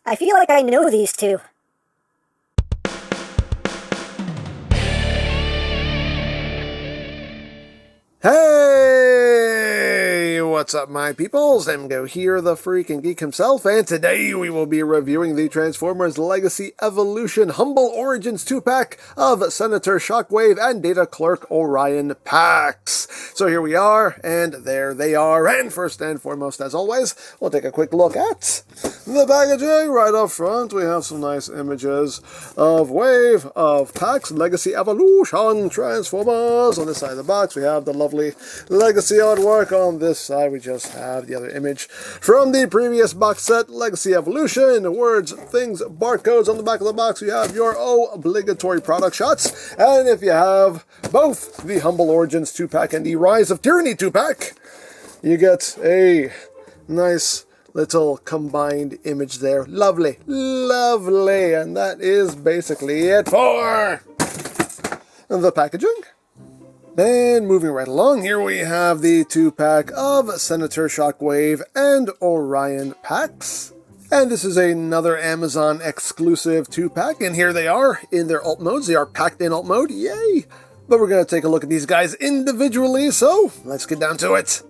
I feel like I know these two. Hey, what's up my peoples? EmGo here, the freaking geek himself, and today we will be reviewing the Transformers Legacy Evolution Humble Origins 2-pack of Senator Shockwave and Data Clerk Orion Pax. So here we are, and there they are, and first and foremost, as always, we'll take a quick look at the packaging. Right up front, we have some nice images of Wave, of Pax, Legacy Evolution Transformers. On this side of the box, we have the lovely Legacy artwork. On this side, we just have the other image from the previous box set, Legacy Evolution. Words, things, barcodes. On the back of the box, you have your obligatory product shots. And if you have both the Humble Origins 2-pack and the Rise of Tyranny 2-pack, you get a nice little combined image there. Lovely, lovely. And that is basically it for the packaging. And moving right along, here we have the 2-pack of Senator Shockwave and Orion Pax. And this is another Amazon exclusive 2-pack, and here they are in their alt modes. They are packed in alt mode, yay! But we're going to take a look at these guys individually, so let's get down to it.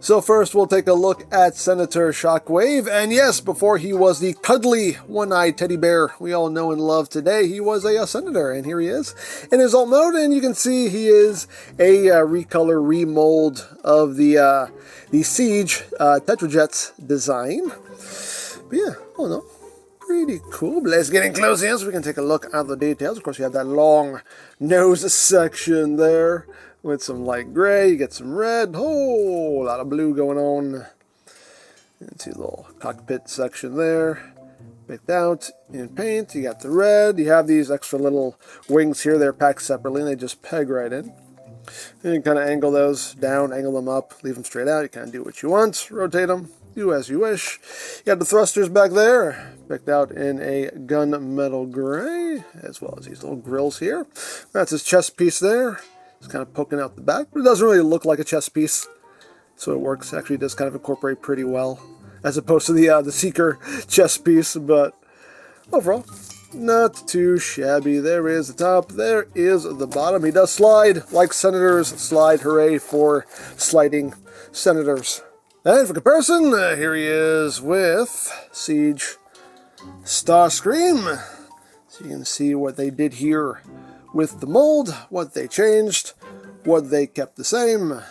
So first we'll take a look at Senator Shockwave, and yes, before he was the cuddly one-eyed teddy bear we all know and love today, he was a senator, and here he is in his alt mode, and you can see he is a recolor remold of the Siege Tetrajets design. But yeah, oh no, pretty cool. But let's get in close here so we can take a look at the details. Of course, you have that long nose section there with some light gray, you get some red, whole lot of blue going on. You can see the little cockpit section there, picked out in paint. You got the red, you have these extra little wings here, they're packed separately, and they just peg right in. And you can kind of angle those down, angle them up, leave them straight out, you kind of do what you want, rotate them, do as you wish. You got the thrusters back there, picked out in a gunmetal gray, as well as these little grills here. That's his chest piece there. It's kind of poking out the back, but it doesn't really look like a chest piece, so it works. Actually, it does kind of incorporate pretty well, as opposed to the Seeker chest piece, but overall, not too shabby. There is the top, there is the bottom. He does slide like senators slide. Hooray for sliding senators. And for comparison, here he is with Siege Starscream. So you can see what they did here with the mold, what they changed, what they kept the same,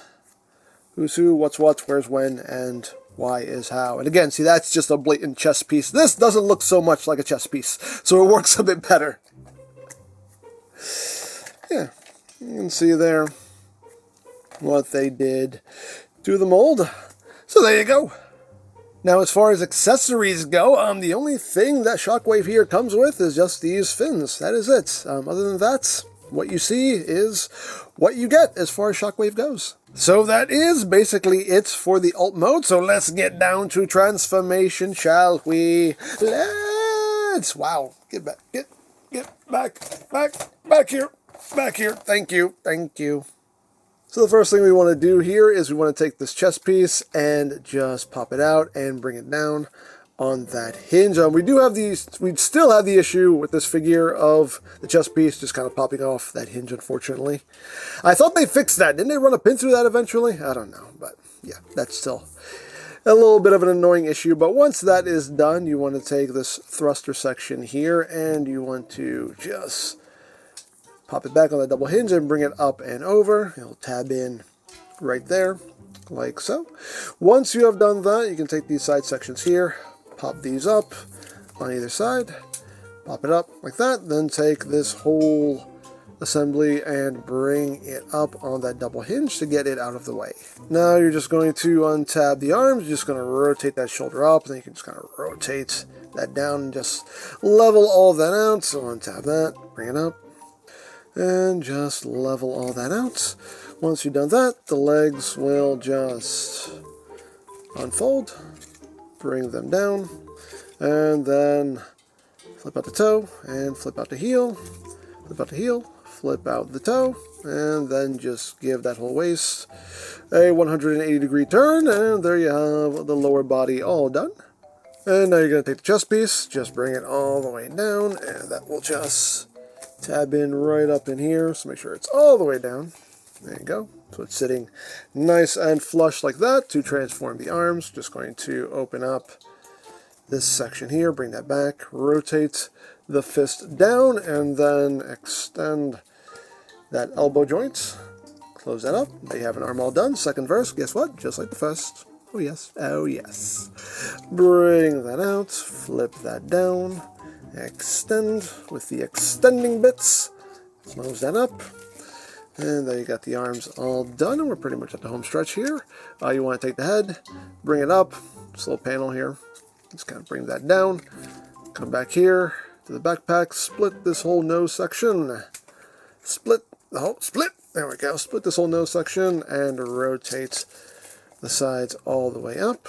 who's who, what's what, where's when, and why is how. And again, see, that's just a blatant chess piece. This doesn't look so much like a chess piece, so it works a bit better. Yeah, you can see there what they did to the mold. So there you go. Now, as far as accessories go, the only thing that Shockwave here comes with is just these fins. That is it. Other than that, what you see is what you get as far as Shockwave goes. So that is basically it for the alt mode. So let's get down to transformation, shall we? Let's! Wow. Get back. Get back here. Back here. Thank you. Thank you. So the first thing we want to do here is we want to take this chest piece and just pop it out and bring it down on that hinge. We still have the issue with this figure of the chest piece just kind of popping off that hinge, unfortunately. I thought they fixed that. Didn't they run a pin through that eventually? I don't know, but yeah, that's still a little bit of an annoying issue. But once that is done, you want to take this thruster section here and you want to just pop it back on the double hinge and bring it up and over. It'll tab in right there, like so. Once you have done that, you can take these side sections here, pop these up on either side, pop it up like that, then take this whole assembly and bring it up on that double hinge to get it out of the way. Now you're just going to untab the arms, you're just going to rotate that shoulder up, and then you can just kind of rotate that down and just level all that out. So untab that, bring it up, and just level all that out. Once you've done that, the legs will just unfold, bring them down, and then flip out the toe, and flip out the heel, flip out the heel, flip out the toe, and then just give that whole waist a 180-degree turn, and there you have the lower body all done. And now you're going to take the chest piece, just bring it all the way down, and that will just tab in right up in here, so make sure it's all the way down. There you go. So it's sitting nice and flush like that. To transform the arms, just going to open up this section here, bring that back, rotate the fist down, and then extend that elbow joint. Close that up. There you have an arm all done. Second verse, guess what? Just like the first. Oh yes, oh yes. Bring that out, flip that down, extend with the extending bits, close that up, and there you got the arms all done, and we're pretty much at the home stretch here. You want to take the head, bring it up, this little panel here, just kind of bring that down, come back here to the backpack, split this whole nose section, split, there we go, split this whole nose section, and rotate the sides all the way up,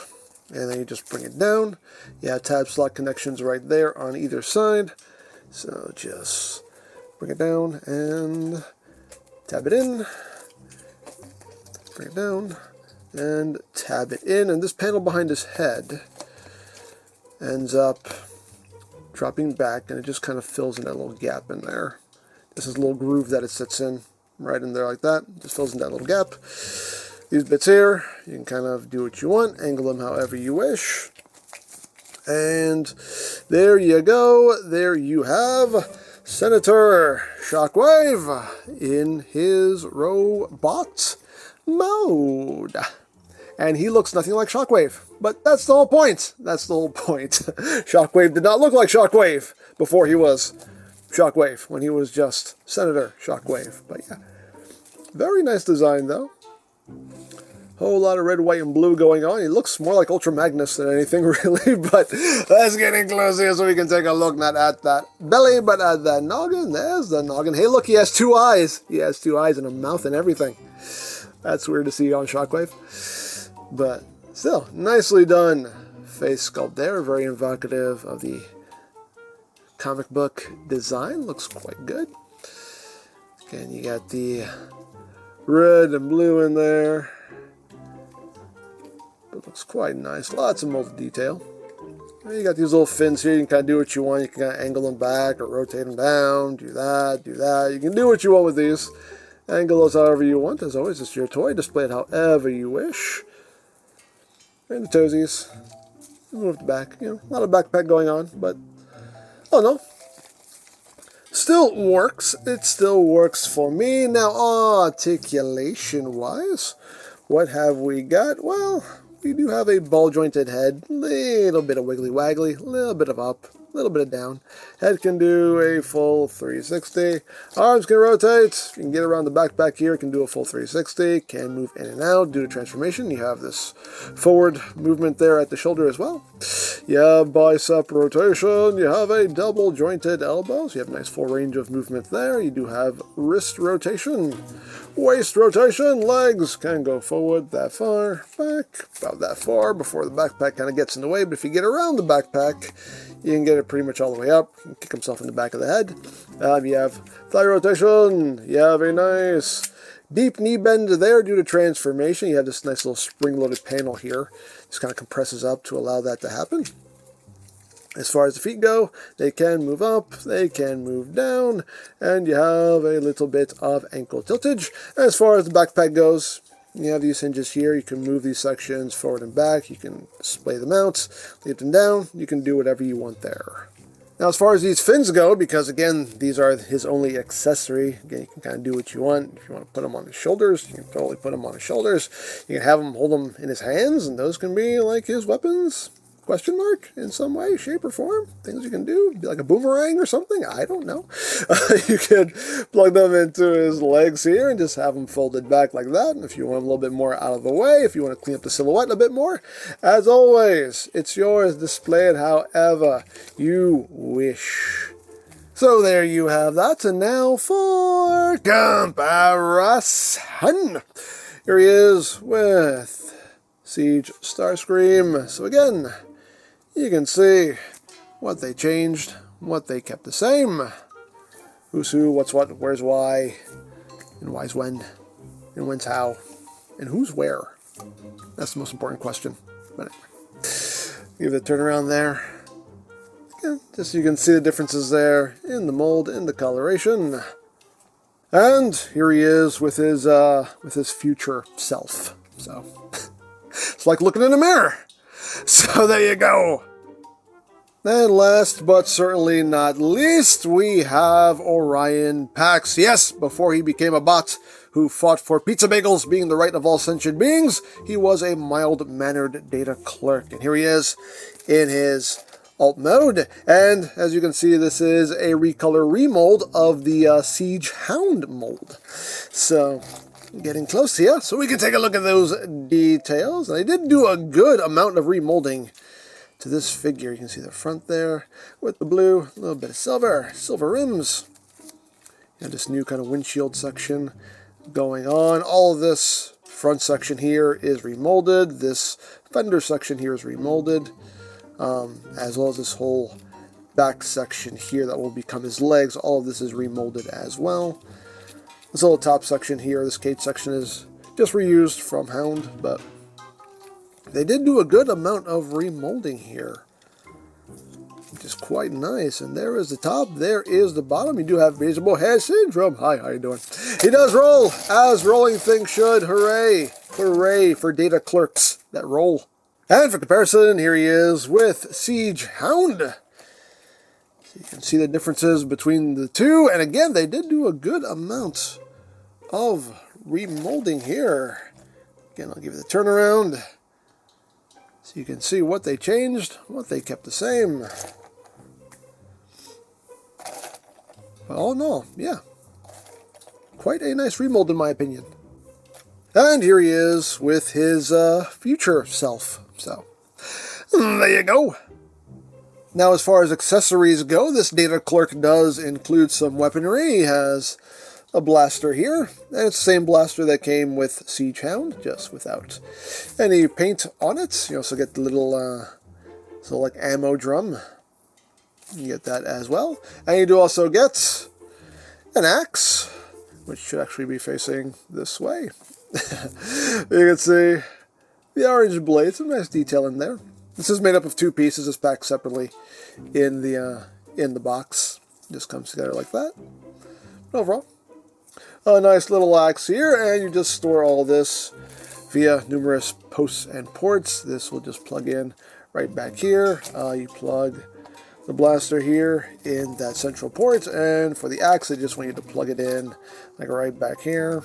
and then you just bring it down. You have tab slot connections right there on either side, so just bring it down and tab it in, bring it down and tab it in, and this panel behind his head ends up dropping back, and it just kind of fills in that little gap in there. This is a little groove that it sits in right in there like that, just fills in that little gap. These bits here, you can kind of do what you want, angle them however you wish. And there you go. There you have Senator Shockwave in his robot mode. And he looks nothing like Shockwave. But that's the whole point. That's the whole point. Shockwave did not look like Shockwave before he was Shockwave, when he was just Senator Shockwave. But yeah, very nice design though. Whole lot of red, white, and blue going on. He looks more like Ultra Magnus than anything, really, but let's get in close here so we can take a look, not at that belly, but at that noggin. There's the noggin. Hey, look, he has two eyes. He has two eyes and a mouth and everything. That's weird to see on Shockwave. But still, nicely done face sculpt there. Very evocative of the comic book design. Looks quite good. Again, you got the red and blue in there. It looks quite nice. Lots of molded detail. And you got these little fins here. You can kind of do what you want. You can kind of angle them back or rotate them down. Do that, do that. You can do what you want with these. Angle those however you want. As always, it's your toy. Display it however you wish. And the toesies. Move the back. You know, a lot of backpack going on, but oh no. Still works. It still works for me. Now, articulation-wise, what have we got? Well, we do have a ball-jointed head, little bit of wiggly-waggly, little bit of up, little bit of down. Head can do a full 360. Arms can rotate. You can get around the backpack here. It can do a full 360. Can move in and out due to transformation. You have this forward movement there at the shoulder as well. You have bicep rotation. You have a double-jointed elbow. So you have a nice full range of movement there. You do have wrist rotation. Waist rotation, legs can go forward that far, back about that far before the backpack kind of gets in the way. But if you get around the backpack, you can get it pretty much all the way up. You can kick himself in the back of the head. You have thigh rotation. You have a nice deep knee bend there due to transformation. You have this nice little spring-loaded panel here. Just kind of compresses up to allow that to happen. As far as the feet go, they can move up, they can move down, and you have a little bit of ankle tiltage. As far as the backpack goes, you have these hinges here. You can move these sections forward and back. You can display them out, leave them down. You can do whatever you want there. Now, as far as these fins go, because again, these are his only accessory, again, you can kind of do what you want. If you want to put them on his shoulders, you can totally put them on his shoulders. You can have him hold them in his hands, and those can be like his weapons. Question mark? In some way, shape, or form? Things you can do? Be like a boomerang or something? I don't know. You could plug them into his legs here and just have them folded back like that. And if you want them a little bit more out of the way, if you want to clean up the silhouette a bit more, as always, it's yours. Display it however you wish. So there you have that. And now for comparison. Here he is with Siege Starscream. So again, you can see what they changed, what they kept the same. Who's who, what's what, where's why, and why's when, and when's how, and who's where. That's the most important question. But anyway. Give it a turn around there. Yeah, just so you can see the differences there in the mold, in the coloration. And here he is with his future self. So it's like looking in a mirror. So there you go. And last but certainly not least, we have Orion Pax. Yes, before he became a bot who fought for pizza bagels being the right of all sentient beings, he was a mild-mannered data clerk. And here he is in his alt mode. And as you can see, this is a recolor remold of the Siege Hound mold. So getting close here, so we can take a look at those details. And they did do a good amount of remolding to this figure. You can see the front there with the blue, a little bit of silver rims. And this new kind of windshield section going on. All of this front section here is remolded. This fender section here is remolded, as well as this whole back section here that will become his legs. All of this is remolded as well. This little top section here, this cage section, is just reused from Hound, but they did do a good amount of remolding here, which is quite nice. And there is the top, there is the bottom. You do have visible hair syndrome. Hi, how you doing? He does roll, as rolling things should. Hooray! Hooray for data clerks that roll. And for comparison, here he is with Siege Hound. So you can see the differences between the two. And again, they did do a good amount of remolding here. Again, I'll give you the turnaround, so you can see what they changed, what they kept the same. Oh no, yeah. Quite a nice remold in my opinion. And here he is with his future self. So, there you go. Now as far as accessories go, this data clerk does include some weaponry. He has a blaster here, and it's the same blaster that came with Siege Hound, just without any paint on it. You also get the little, like ammo drum. You get that as well. And you do also get an axe, which should actually be facing this way. You can see the orange blade, some nice detail in there. This is made up of two pieces. It's packed separately in the box. Just comes together like that. Overall, a nice little axe here, and you just store all this via numerous posts and ports. This will just plug in right back here. You plug the blaster here in that central port, and for the axe, I just want you to plug it in like right back here.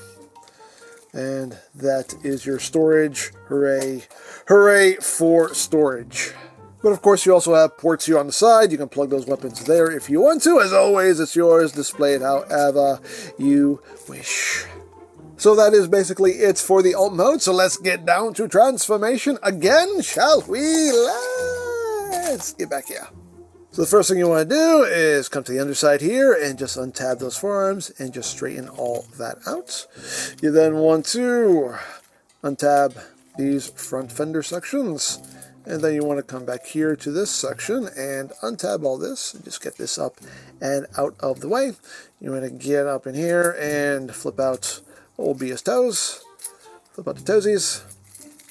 And that is your storage. Hooray. Hooray for storage. But of course, you also have ports here on the side. You can plug those weapons there if you want to. As always, it's yours, displayed however you wish. So that is basically it for the alt mode. So let's get down to transformation again, shall we? Let's get back here. So the first thing you want to do is come to the underside here and just untab those forearms and just straighten all that out. You then want to untab these front fender sections. And then you want to come back here to this section and untab all this and just get this up and out of the way. You want to get up in here and flip out what will be his toes. Flip out the toesies.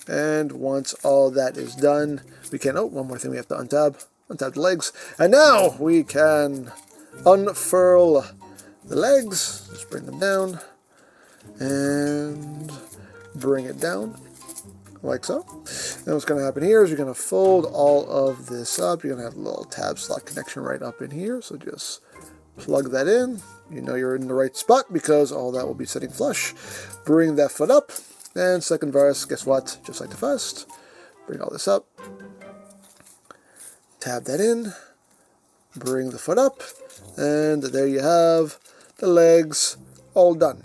And once all that is done, we can, one more thing we have to untab. Untap the legs. And now we can unfurl the legs. Just bring them down. And bring it down. Like so. Then what's going to happen here is you're going to fold all of this up. You're going to have a little tab slot connection right up in here. So just plug that in. You know you're in the right spot because all that will be sitting flush. Bring that foot up. And second verse, guess what? Just like the first. Bring all this up. Tab that in. Bring the foot up. And there you have the legs all done.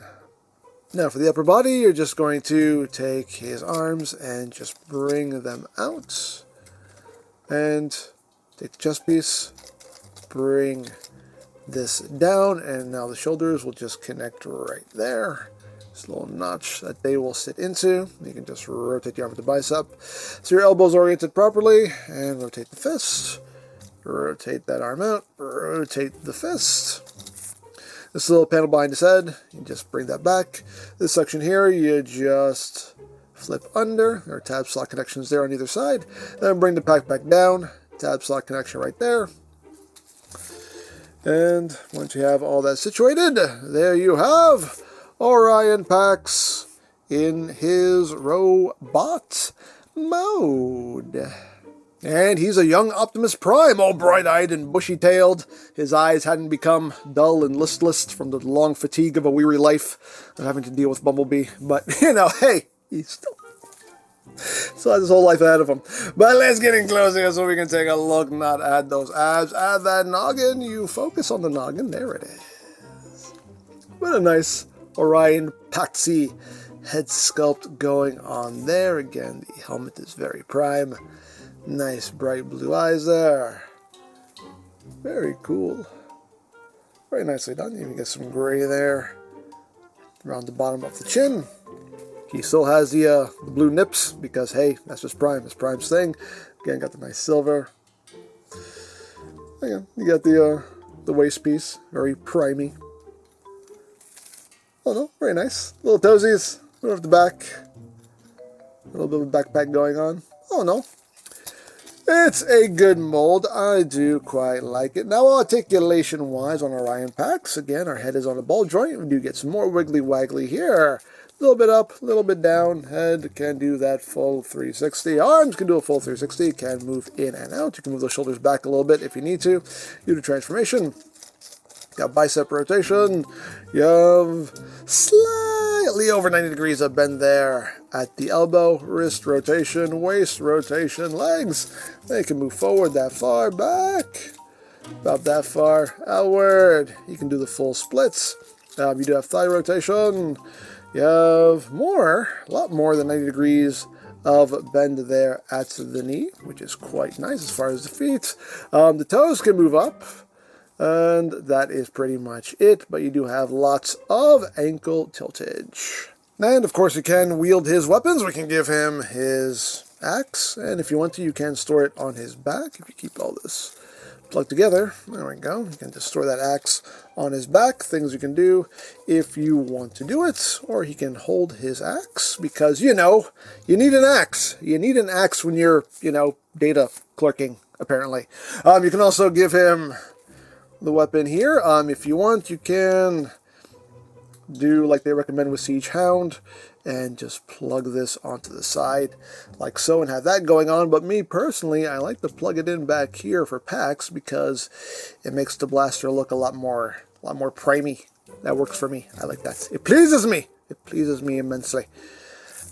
Now for the upper body, you're just going to take his arms and just bring them out. And take the chest piece, bring this down, and now the shoulders will just connect right there. This little notch that they will sit into. You can just rotate the arm with the bicep. So your elbow's oriented properly, and rotate the fist. Rotate that arm out, rotate the fist. This little panel behind his head, you just bring that back. This section here, you just flip under. There are tab slot connections there on either side. Then bring the pack back down. Tab slot connection right there. And once you have all that situated, there you have Orion Pax in his robot mode. And he's a young Optimus Prime, all bright-eyed and bushy-tailed. His eyes hadn't become dull and listless from the long fatigue of a weary life of having to deal with Bumblebee. But, you know, hey, he's still has his whole life ahead of him. But let's get in close here so we can take a look, not at those abs, at that noggin. You focus on the noggin. There it is. What a nice Orion Paxy head sculpt going on there. Again, the helmet is very prime. Nice bright blue eyes there. Very cool. Very nicely done. You can get some gray there around the bottom of the chin. He still has the blue nips because, hey, that's just Prime. It's Prime's thing. Again, got the nice silver. Again, you got the waist piece. Very primey. Oh no, very nice. Little toesies. Right off the back. A little bit of a backpack going on. Oh no. It's a good mold. I do quite like it. Now, articulation-wise on Orion Pax, again, our head is on a ball joint. We do get some more wiggly-waggly here. A little bit up, a little bit down. Head can do that full 360. Arms can do a full 360. Can move in and out. You can move those shoulders back a little bit if you need to. Do the transformation. Got bicep rotation. You have slightly over 90 degrees of bend there at the elbow. Wrist rotation, waist rotation, legs. They can move forward that far, back, about that far, outward. You can do the full splits. You do have thigh rotation. You have a lot more than 90 degrees of bend there at the knee, which is quite nice as far as the feet. The toes can move up. And that is pretty much it, but you do have lots of ankle tiltage. And of course you can wield his weapons. We can give him his axe, and if you want to, you can store it on his back. If you keep all this plugged together, there we go. You can just store that axe on his back. Things you can do if you want to do it, or he can hold his axe, because, you know, you need an axe. You need an axe when you're, you know, data clerking, apparently. You can also give him the weapon here. If you want, you can do like they recommend with Siege Hound and just plug this onto the side like so and have that going on. But me personally, I like to plug it in back here for Pax because it makes the blaster look a lot more primey. That works for me. I like that. It pleases me. It pleases me immensely.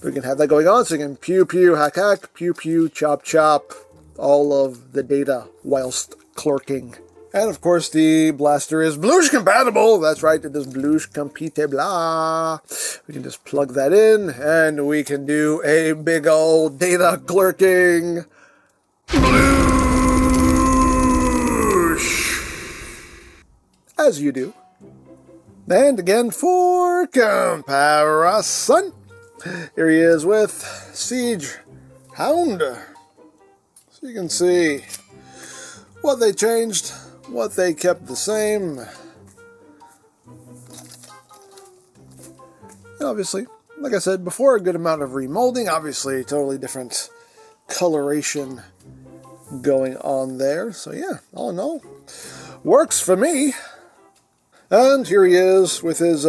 We can have that going on, so you can pew pew hack hack, pew pew chop chop, all of the data whilst clerking. And of course, the blaster is Blush compatible. That's right, it is Blush compatible. We can just plug that in, and we can do a big old data clerking Blush, as you do. And again, for comparison, here he is with Siege Hound. So you can see what they changed, what they kept the same. And obviously, like I said before, a good amount of remolding. Obviously, totally different coloration going on there. So yeah, all in all, works for me. And here he is with his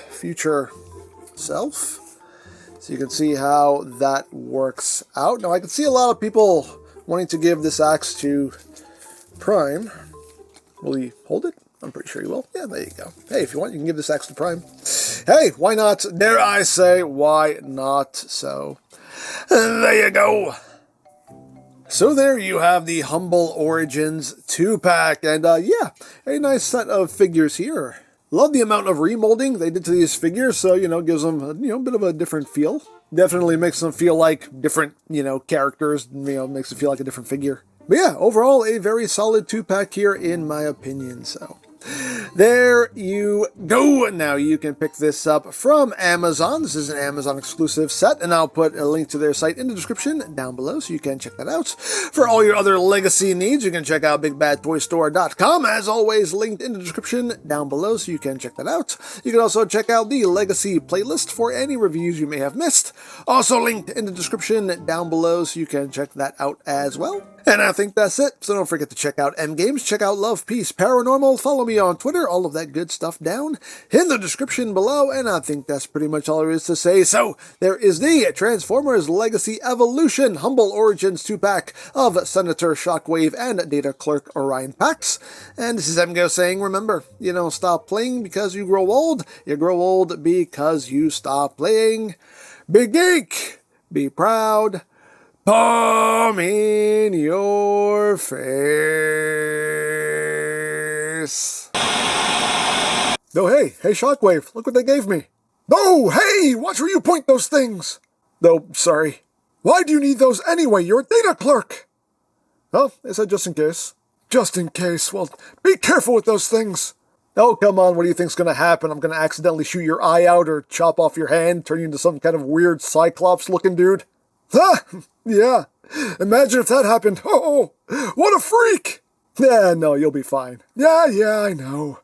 future self. So you can see how that works out. Now, I can see a lot of people wanting to give this axe to Prime. Will he hold it? I'm pretty sure he will. Yeah, there you go. Hey, if you want, you can give this axe to Prime. Hey, why not? Dare I say, why not? So, there you go. So there you have the Humble Origins 2-pack. And yeah, a nice set of figures here. Love the amount of remolding they did to these figures. So, you know, gives them, a bit of a different feel. Definitely makes them feel like different, characters. Makes it feel like a different figure. But yeah, overall, a very solid 2-pack here, in my opinion. So, There you go. Now you can pick this up from Amazon. This is an Amazon exclusive set, and I'll put a link to their site in the description down below so you can check that out. For all your other Legacy needs, you can check out BigBadToyStore.com. As always, linked in the description down below so you can check that out. You can also check out the Legacy playlist for any reviews you may have missed. Also linked in the description down below so you can check that out as well. And I think that's it, so don't forget to check out EmGo's, check out Love, Peace, Paranormal, follow me on Twitter, all of that good stuff down in the description below, and I think that's pretty much all there is to say. So, there is the Transformers Legacy Evolution Humble Origins 2-pack of Senator, Shockwave, and Data Clerk Orion Pax. And this is EmGo saying, remember, you don't stop playing because you grow old because you stop playing. Be geek, be proud, palm in your face. Oh, hey, Shockwave, look what they gave me. Oh, hey, watch where you point those things. Oh, sorry. Why do you need those anyway? You're a data clerk. Oh, I said just in case. Just in case. Well, be careful with those things. Oh, come on, what do you think's gonna happen? I'm gonna accidentally shoot your eye out or chop off your hand, turn you into some kind of weird Cyclops-looking dude? Ah, yeah. Imagine if that happened. Oh, what a freak! Yeah, no, you'll be fine. Yeah, I know.